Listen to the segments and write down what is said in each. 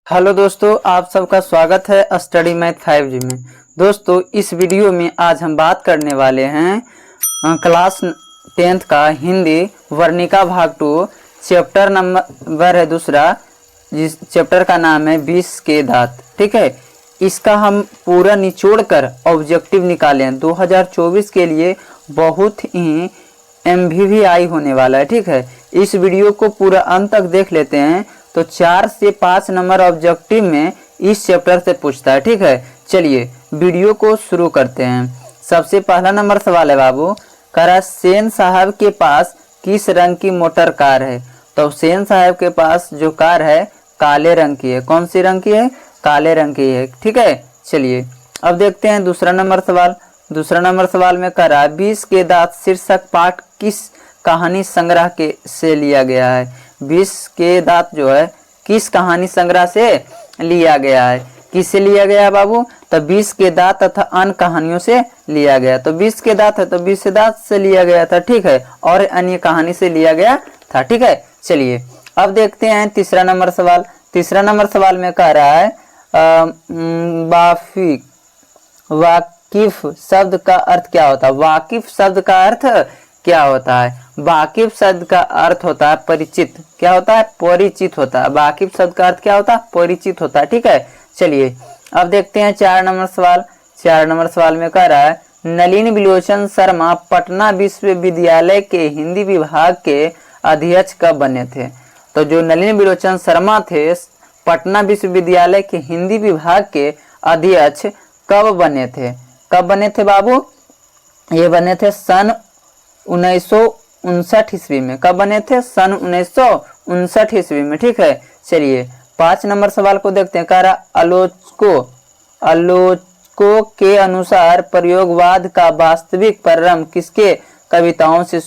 Hello दोस्तों, आप सबका स्वागत है स्टडी मैथ 5G में। दोस्तों, इस वीडियो में आज हम बात करने वाले हैं क्लास 10th का हिंदी वर्णिका भाग 2 चैप्टर नंबर है दूसरा, जिस चैप्टर का नाम है 20 के दांत। ठीक है, इसका हम पूरा निचोड़ कर ऑब्जेक्टिव निकाले हैं। 2024 के लिए बहुत ही MVVI होने वाला है। ठीक है, इस वीडियो को पूरा अंत तक देख लेते हैं तो 4 से 5 नंबर ऑब्जेक्टिव में इस चैप्टर से पूछता है। ठीक है, चलिए वीडियो को शुरू करते हैं। सबसे पहला नंबर सवाल है बाबू, करा सेन साहब के पास किस रंग की मोटर कार है? तो सेन साहब के पास जो कार है काले रंग की है। कौन सी रंग की है? काले रंग की है। ठीक है, चलिए अब देखते हैं दूसरा नंबर सवाल। दूसरा नंबर सवाल में करा 20 के दांत शीर्षक पाठ किस कहानी संग्रह के से लिया गया है? 20 के दांत जो है किस कहानी संग्रह से लिया गया है? किससे लिया गया है बाबू? तो 20 के दांत तथा अन्य कहानियों से लिया गया। तो 20 के दांत है तो 20 के दांत से लिया गया था। ठीक है, और अन्य कहानी से लिया गया था। ठीक है, चलिए अब देखते हैं तीसरा नंबर सवाल। तीसरा नंबर सवाल में कह रहा है वाकिफ शब्द का अर्थ क्या होता है? वाकिफ शब्द का अर्थ क्या होता है? वाकिफ शब्द का अर्थ होता है परिचित। क्या होता है? परिचित होता है। वाकिफ शब्द का अर्थ क्या होता है? परिचित होता है। ठीक है, चलिए अब देखते हैं 4 नंबर सवाल। 4 नंबर सवाल में कह रहा है नलिन बिलोचन शर्मा पटना विश्वविद्यालय के हिंदी विभाग के अध्यक्ष कब बने थे? तो जो नलिन बिलोचन शर्मा थे पटना विश्वविद्यालय के हिंदी विभाग के अध्यक्ष कब बने थे? कब बने थे बाबू? ये बने थे सन 1959 ईस्वी में। कब बने थे? सन 1959 ईस्वी में। ठीक है, चलिए 5 नंबर सवाल को देखते हैं। कह रहा आलोचकों के अनुसार प्रयोगवाद का वास्तविक प्रारंभ किसके कविताओं से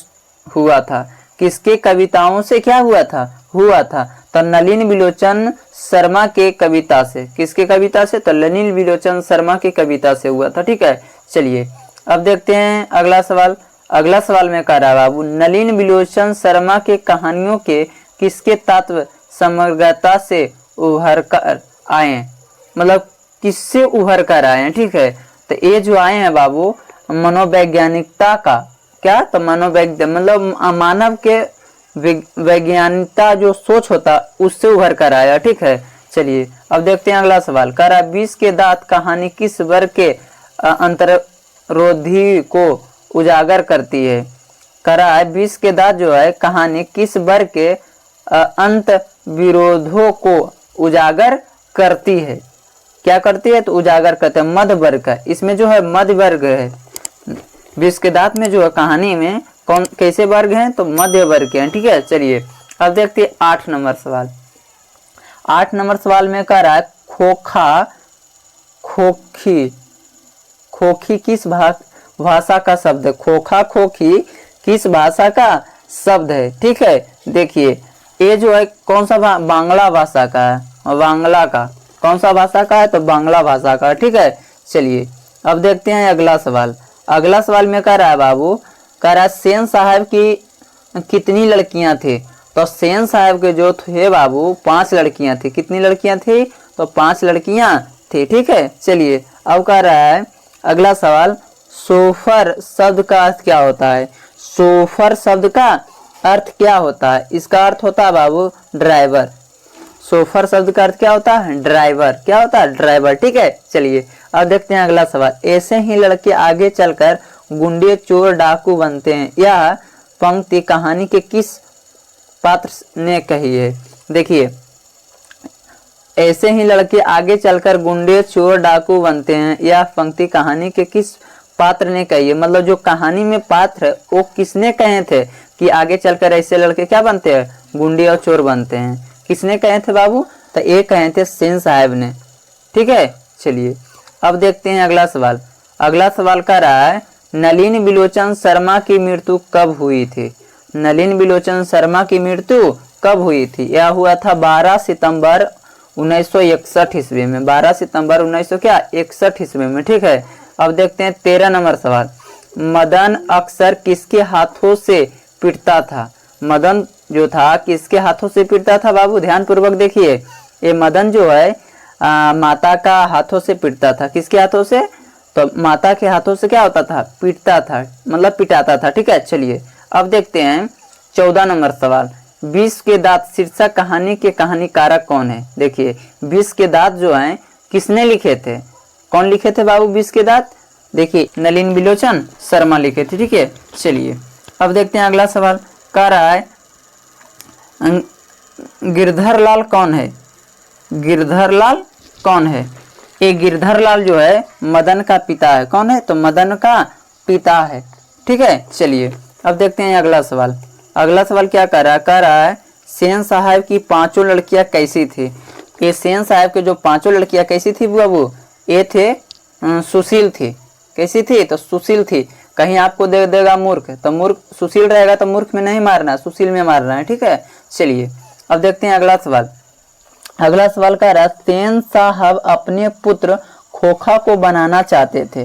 हुआ था? किसके कविताओं से क्या हुआ था? तो नलिन बिलोचन शर्मा के कविता से। किसके कविता से? तो नलिन बिलोचन शर्मा की कविता से हुआ था। ठीक है, चलिए अब देखते हैं अगला सवाल। अगला सवाल में कह रहा है बाबू नलिन बिलोचन शर्मा के कहानियों के किसके तत्व समग्रता से उभर कर आए? मतलब किससे उभर कर आए हैं? ठीक है, तो ये जो आए हैं बाबू मनोवैज्ञानिकता का। क्या? तो मतलब मानव के वैज्ञानिकता जो सोच होता उससे उभर कर आया। ठीक है, चलिए अब देखते हैं अगला सवाल। कह रहा 20 के दांत कहानी किस वर्ग के अंतर्रोधी को उजागर करती है? कह रहा है 20 के दांत जो है कहानी किस वर्ग के अंत विरोधों को उजागर करती है? क्या करती है? तो उजागर करते हैं मध्य वर्ग का। इसमें जो है मध्य वर्ग है। 20 के दांत में जो है कहानी में कौन कैसे वर्ग हैं? तो मध्य वर्ग के हैं। ठीक है, चलिए अब देखते हैं 8 नंबर सवाल। 8 नंबर सवाल में कह रहा है खोखी किस भाषा का शब्द है? खोखी किस भाषा का शब्द है? ठीक है, देखिए ये जो है कौन सा बांग्ला भाषा का है। बांग्ला का कौन सा भाषा का है? तो बांग्ला भाषा का। ठीक है, चलिए अब देखते हैं अगला सवाल। अगला सवाल में कह रहा है बाबू, कह रहा है सेन साहब की कितनी लड़कियां थी? तो सेन साहब के जो थे बाबू 5 लड़कियां थी। कितनी लड़कियां थी? तो 5 लड़कियां थी। ठीक है, चलिए अब कह रहा है अगला सवाल सोफर शब्द का अर्थ क्या होता है? सोफर शब्द का अर्थ क्या होता है? इसका अर्थ होता है बाबू ड्राइवर। सोफर शब्द का अर्थ क्या होता है? ड्राइवर। क्या होता है? ड्राइवर। ठीक है, चलिए अब देखते हैं अगला सवाल। ऐसे ही लड़के आगे चलकर गुंडे चोर डाकू बनते हैं। यह पंक्ति कहानी के किस पात्र ने कही है? देखिए ऐसे ही लड़के आगे चलकर गुंडे चोर डाकू बनते हैं, यह पंक्ति कहानी के किस पात्र ने कही है? मतलब जो कहानी में पात्र वो किसने कहे थे कि आगे चलकर ऐसे लड़के क्या बनते हैं? गुंडे और चोर बनते हैं। किसने कहे थे बाबू? तो ये कहे थे सेन साहब ने। ठीक है, चलिए अब देखते हैं अगला सवाल। अगला सवाल कह रहा है नलिन बिलोचन शर्मा की मृत्यु कब हुई थी? नलिन बिलोचन शर्मा की मृत्यु कब हुई थी? यह हुआ था 12 सितंबर 1961 ईस्वी में। 12 सितंबर 1961 ईस्वी में। ठीक है, अब देखते हैं 13 नंबर सवाल। मदन अक्सर किसके हाथों से पिटता था? मदन जो था किसके हाथों से पिटता था बाबू? ध्यान पूर्वक देखिए। ये मदन जो है माता का हाथों से पीटता था। किसके हाथों से? तो माता के हाथों से क्या होता था? पीटता था, मतलब पिटाता था। ठीक है, चलिए अब देखते हैं 14 नंबर सवाल। विष के दांत शीर्षक कहानी के कहानीकारक कौन है? देखिए विष के दांत जो हैं किसने लिखे थे? कौन लिखे थे बाबू विष के दांत? देखिए नलिन बिलोचन शर्मा लिखे थे। ठीक है, चलिए अब देखते हैं अगला सवाल। कह रहा है गिरधर लाल कौन है? गिरधर लाल कौन है? ये गिरधर लाल जो है मदन का पिता है। कौन है? तो मदन का पिता है। ठीक है, चलिए अब देखते हैं अगला सवाल। अगला सवाल क्या कर रहा है? कह रहा है सेन साहब की पांचों लड़कियां कैसी थी? ये सेन साहब के जो पांचों लड़कियां कैसी थी बाबू? ये थे सुशील थी। कैसी थी? तो सुशील थी। कहीं आपको दे देगा मूर्ख, तो मूर्ख सुशील रहेगा तो मूर्ख में नहीं मारना, सुशील में मारना है। ठीक है, चलिए अब देखते हैं अगला सवाल। अगला सवाल कह रहा है सेन साहब अपने पुत्र खोखा को बनाना चाहते थे।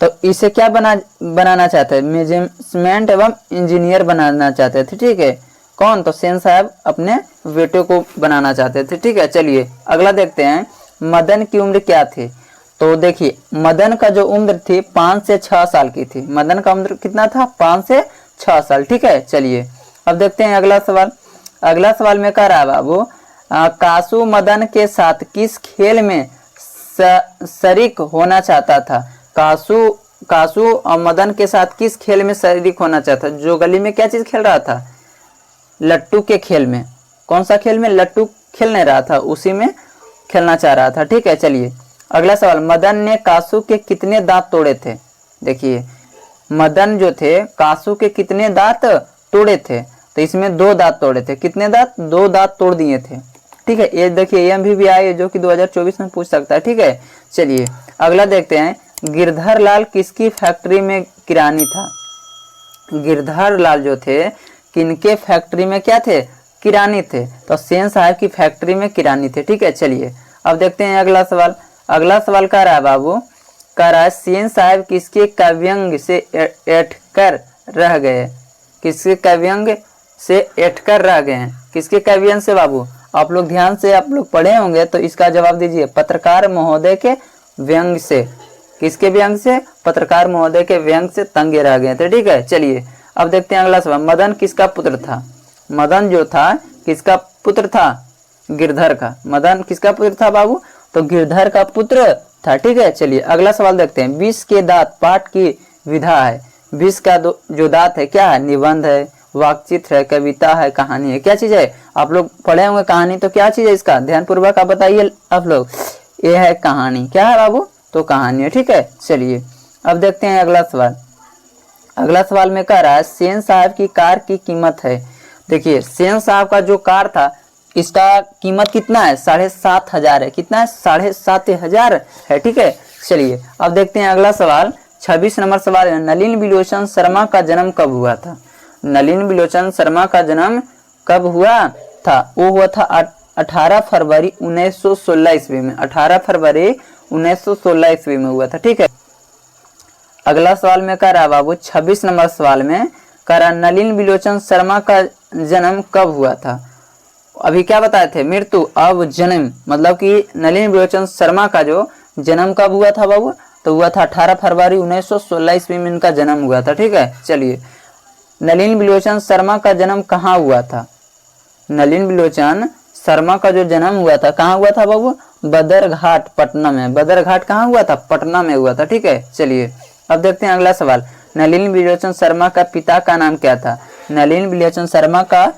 तो इसे क्या बनाना चाहते थे? मैनेजमेंट एवं इंजीनियर बनाना चाहते थे। ठीक है, कौन? तो सेन साहब अपने बेटे को बनाना चाहते थे। ठीक है, चलिए अगला देखते हैं मदन की उम्र क्या थी? तो देखिए मदन का जो उम्र थी 5 से 6 साल की थी। मदन का उम्र कितना था? 5 से 6 साल। ठीक है, चलिए अब देखते हैं अगला सवाल। अगला सवाल में कह रहा है बाबू कासू मदन के साथ किस खेल में शरीक होना चाहता था? कासू और मदन के साथ किस खेल में शरीक होना चाहता? जो गली में क्या चीज खेल रहा था? लट्टू के खेल में। कौन सा खेल में? लट्टू खेल नहीं रहा था, उसी में खेलना चाह रहा था। ठीक है, चलिए अगला सवाल। मदन ने कासू के कितने दांत तोड़े थे? देखिए मदन जो थे कासू के कितने दांत तोड़े थे? तो इसमें 2 दांत तोड़े थे। कितने दांत? 2 दांत तोड़ दिए थे। ठीक है, ये देखिए एमवीबी आई जो कि 2024 में पूछ सकता है। ठीक है, चलिए अगला देखते हैं गिरधर लाल किसकी फैक्ट्री में किरानी था? गिरधर लाल जो थे किनके फैक्ट्री में क्या थे? किरानी थे। तो सेन साहब की फैक्ट्री में किरानी थे। ठीक है, चलिए अब देखते हैं अगला सवाल। अगला सवाल कह रहा है बाबू, कह रहा है सेन साहब किसके काव्यांग से ऐंठकर रह गए? किसके काव्यांग से ऐंठकर रह गए हैं? किसके काव्यांग से बाबू? आप लोग ध्यान से आप लोग पढ़े होंगे तो इसका जवाब दीजिए। पत्रकार महोदय के व्यंग से। किसके व्यंग से? पत्रकार महोदय के व्यंग से तंगे रह गए थे। ठीक है, चलिए अब देखते हैं अगला सवाल। मदन किसका पुत्र था? मदन जो था किसका पुत्र था? गिरधर का। मदन किसका पुत्र था बाबू? तो गिरधर का पुत्र था। ठीक है, चलिए अगला सवाल देखते हैं। विष के दांत पाठ की विधा है। विष का जो दांत है क्या है? निबंध है, वाकचित्र है, कविता है, कहानी है। क्या चीज है? आप लोग पढ़े होंगे कहानी, तो क्या चीज है इसका? ध्यानपूर्वक आप बताइए आप लोग। ये है कहानी। क्या है बाबू? तो कहानी है। ठीक है, चलिए अब देखते हैं अगला सवाल। अगला सवाल में कह रहा है सेन साहब की कार की कीमत है। देखिए सेन साहब का जो कार था इसका कीमत कितना है? 7,500 है। कितना है? 7,500 है। ठीक है, चलिए अब देखते हैं अगला सवाल। 26 नंबर सवाल है नलिन बिलोचन शर्मा का जन्म कब हुआ था? नलिन बिलोचन शर्मा का जन्म कब हुआ था? वो हुआ था 18 फरवरी 1916 ईस्वी में। 18 फरवरी 1916 ईस्वी में हुआ था। ठीक है, अगला सवाल में कह रहा बाबू 26 नंबर सवाल में कह रहा नलिन बिलोचन शर्मा का जन्म कब हुआ था? अभी क्या बताए थे? मृत्यु, अब जन्म, मतलब कि नलिन बिलोचन शर्मा का जो जन्म कब हुआ था बाबू? तो हुआ था 18 फरवरी 1916 ईस्वी में इनका जन्म हुआ था। ठीक है, चलिए नलिन बिलोचन शर्मा का जन्म कहाँ हुआ था? नलिन बिलोचन शर्मा का जो जन्म हुआ था कहाँ हुआ था बाबू? बदरघाट, पटना में। बदरघाट कहाँ हुआ था? पटना में हुआ था। ठीक है, चलिए अब देखते हैं अगला सवाल। नलिन बिलोचन शर्मा का पिता का नाम क्या था? नलिन बिलोचन शर्मा का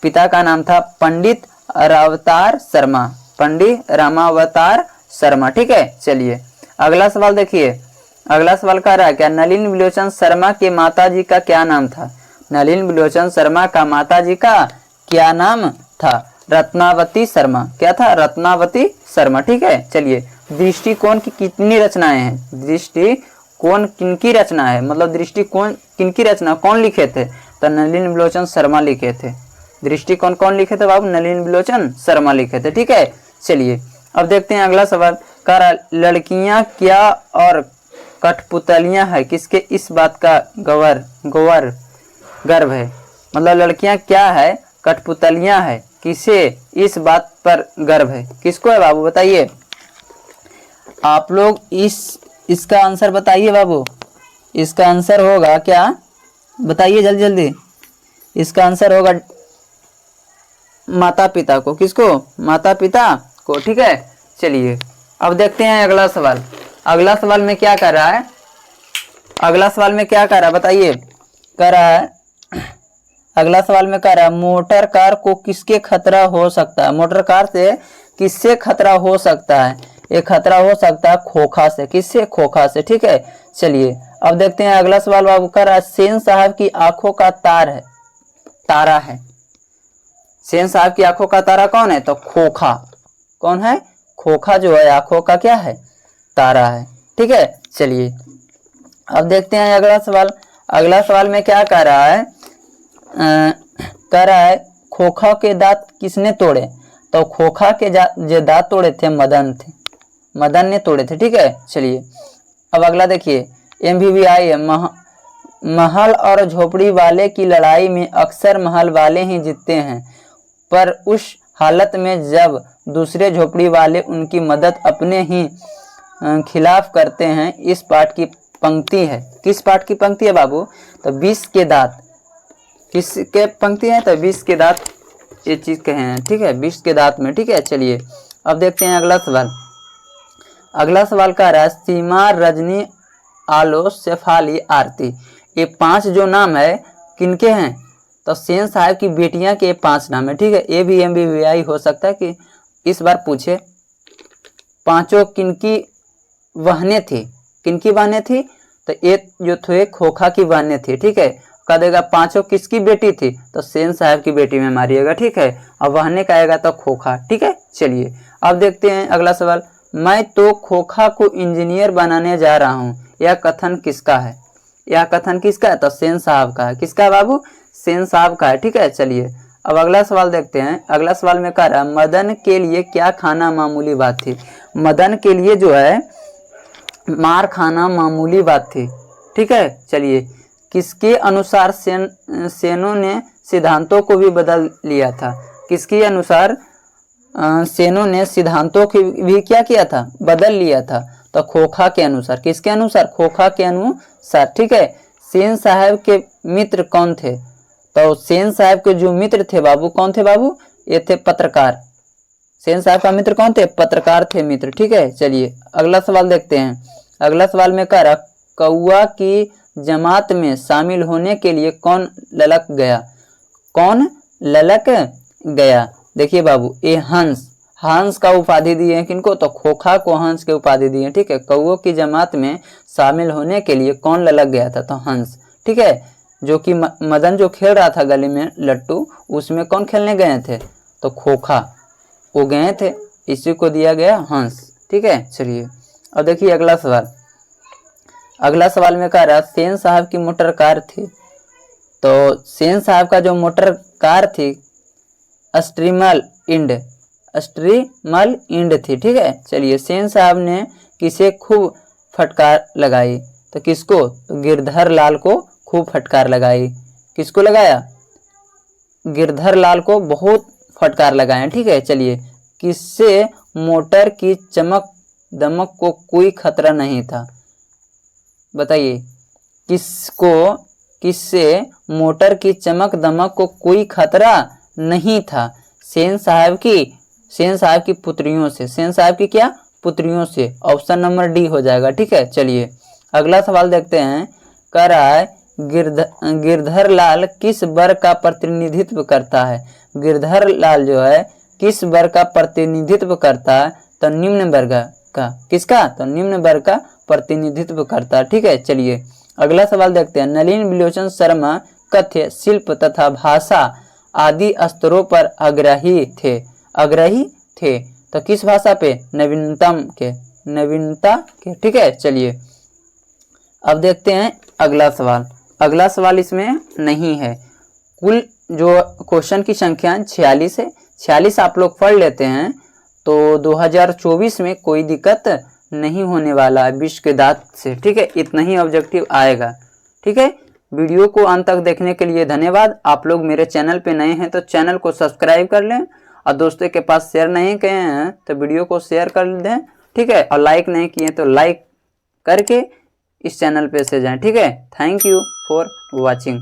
पिता का नाम था पंडित रामावतार शर्मा। पंडित रामावतार शर्मा। ठीक है, चलिए अगला सवाल देखिए। अगला सवाल कह रहा है क्या नलिन बिलोचन शर्मा के माताजी का क्या नाम था? नलिन बिलोचन शर्मा का माताजी का क्या नाम था? रत्नावती शर्मा। क्या था? रत्नावती शर्मा। ठीक है, चलिए दृष्टिकोण की कितनी रचनाएं हैं? दृष्टिकोण किनकी रचना है? मतलब दृष्टिकोण किनकी रचना कौन लिखे थे? तो नलिन बिलोचन शर्मा लिखे थे। दृष्टिकोण कौन लिखे थे बाबू? नलिन बिलोचन शर्मा लिखे थे। ठीक है, चलिए अब देखते हैं अगला सवाल। कह रहा लड़कियां क्या और कठपुतलियां है किसके इस बात का गर्व है? मतलब लड़कियां क्या है, कठपुतलियां है किसे इस बात पर गर्व है? किसको है बाबू बताइए? आप लोग इसका आंसर बताइए बाबू। इसका आंसर होगा क्या? बताइए जल्दी जल्दी। इसका आंसर होगा माता पिता को। किसको? माता पिता को। ठीक है, चलिए अब देखते हैं अगला सवाल। अगला सवाल में क्या कर रहा है? अगला सवाल में क्या कर रहा है बताइए? कर रहा है, अगला सवाल में कह रहा है मोटर कार को किसके खतरा हो सकता है? मोटर कार से किससे खतरा हो सकता है? ये खतरा हो सकता है खोखा से। किससे? खोखा से। ठीक है, चलिए अब देखते हैं अगला सवाल। बाबू कह रहा है सेन साहब की आंखों का तारा है। सेन साहब की आंखों का तारा कौन है? तो खोखा। कौन है? खोखा जो है आंखों का क्या है? तारा है। ठीक है, चलिए अब देखते हैं अगला सवाल। अगला सवाल में क्या कह रहा है? कह रहा है खोखा के दांत किसने तोड़े? तो खोखा के जो दांत तोड़े थे मदन ने तोड़े थे। ठीक है, चलिए अब अगला देखिए। MBBI है महल और झोपड़ी वाले की लड़ाई में अक्सर महल वाले ही जीतते हैं, पर उस हालत में जब दूसरे झोपड़ी वाले उनकी मदद अपने ही खिलाफ करते हैं। इस पाठ की पंक्ति है। किस पाठ की पंक्ति है बाबू? तो 20 के दांत। किसके पंक्ति है? तो 20 के दांत ये चीज कहे हैं। ठीक है, 20 के दांत में। ठीक है, चलिए अब देखते हैं अगला सवाल। अगला सवाल कह रहा है सीमा, रजनी, आलो, शेफाली, आरती, ये 5 जो नाम है किनके हैं? तो सेन साहब की बेटियां के 5 नाम है। ठीक है, ये भी MBBI हो सकता है कि इस बार पूछे। पांचों किनकी बहनें थी? किनकी बहनें थी? तो एक जो थे खोखा की बहनें थी। ठीक है, कह देगा पांचों किसकी बेटी थी? तो सेन साहब की बेटी में मारिएगा। ठीक है, अब बहने का आएगा तो खोखा। ठीक है, चलिए अब देखते हैं अगला सवाल। मैं तो खोखा को इंजीनियर बनाने जा रहा हूँ, यह कथन किसका है? यह कथन किसका है? तो सेन साहब का है। किसका बाबू? सेन साहब का है। ठीक है, चलिए अब अगला सवाल देखते हैं। अगला सवाल में कह रहा है मदन के लिए क्या खाना मामूली बात थी? मदन के लिए जो है मार खाना मामूली बात थी। ठीक है, चलिए किसके अनुसार सेनों ने सिद्धांतों को भी बदल लिया था? किसके अनुसार सेनों ने सिद्धांतों को भी क्या किया था? बदल लिया था। तो खोखा के अनुसार। किसके अनुसार? खोखा के अनुसार। ठीक है, सेन साहब के मित्र कौन थे? तो सेन साहब के जो मित्र थे बाबू, कौन थे बाबू? ये थे पत्रकार। सेन साहब का मित्र कौन थे? पत्रकार थे मित्र। ठीक है, चलिए अगला सवाल देखते हैं। अगला सवाल में कह रहा कौआ की जमात में शामिल होने के लिए कौन ललक गया? कौन ललक गया? देखिए बाबू, ये हंस का उपाधि दिए हैं। किनको? तो खोखा को हंस के उपाधि दिए हैं। ठीक है, कौओं की जमात में शामिल होने के लिए कौन ललक गया था? तो हंस। ठीक है, जो कि मदन जो खेल रहा था गली में लट्टू, उसमें कौन खेलने गए थे? तो खोखा वो गए थे, इसी को दिया गया हंस। ठीक है, चलिए अब देखिए अगला सवाल। अगला सवाल में कह रहा सेन साहब की मोटर कार थी। तो सेन साहब का जो मोटर कार थी स्ट्रीमल इंड थी। ठीक है, चलिए सेन साहब ने किसे खूब फटकार लगाई? तो किसको? तो गिरधर लाल को खूब फटकार लगाई। किसको लगाया? गिरधर लाल को बहुत फटकार लगाए। ठीक है, चलिए किससे मोटर की चमक दमक को कोई खतरा नहीं था? बताइए किससे मोटर की चमक दमक को कोई खतरा नहीं था? सेन साहब की पुत्रियों से। सेन साहब की क्या? पुत्रियों से। ऑप्शन नंबर डी हो जाएगा। ठीक है, चलिए अगला सवाल देखते हैं। कह रहा है गिरधर लाल किस वर्ग का प्रतिनिधित्व करता है? गिरधर लाल जो है किस वर्ग का प्रतिनिधित्व करता है? तो निम्न वर्ग का। किसका? तो निम्न वर्ग का प्रतिनिधित्व करता है। ठीक है, चलिए अगला सवाल देखते हैं। नलिन विलोचन शर्मा कथ्य, शिल्प तथा भाषा आदि स्तरों पर आग्रही थे। तो किस भाषा पे? नवीनता के। ठीक है, चलिए अब देखते हैं अगला सवाल। अगला सवाल इसमें नहीं है। कुल जो क्वेश्चन की संख्या 46 है। 46 आप लोग पढ़ लेते हैं तो 2024 में कोई दिक्कत नहीं होने वाला है 20 के दांत से। ठीक है, इतना ही ऑब्जेक्टिव आएगा। ठीक है, वीडियो को अंत तक देखने के लिए धन्यवाद। आप लोग मेरे चैनल पे नए हैं तो चैनल को सब्सक्राइब कर लें, और दोस्तों के पास शेयर नहीं किए हैं तो वीडियो को शेयर कर दें, ठीक है। और लाइक नहीं किए तो लाइक करके इस चैनल पे से जाएं, ठीक है। Thank you for watching.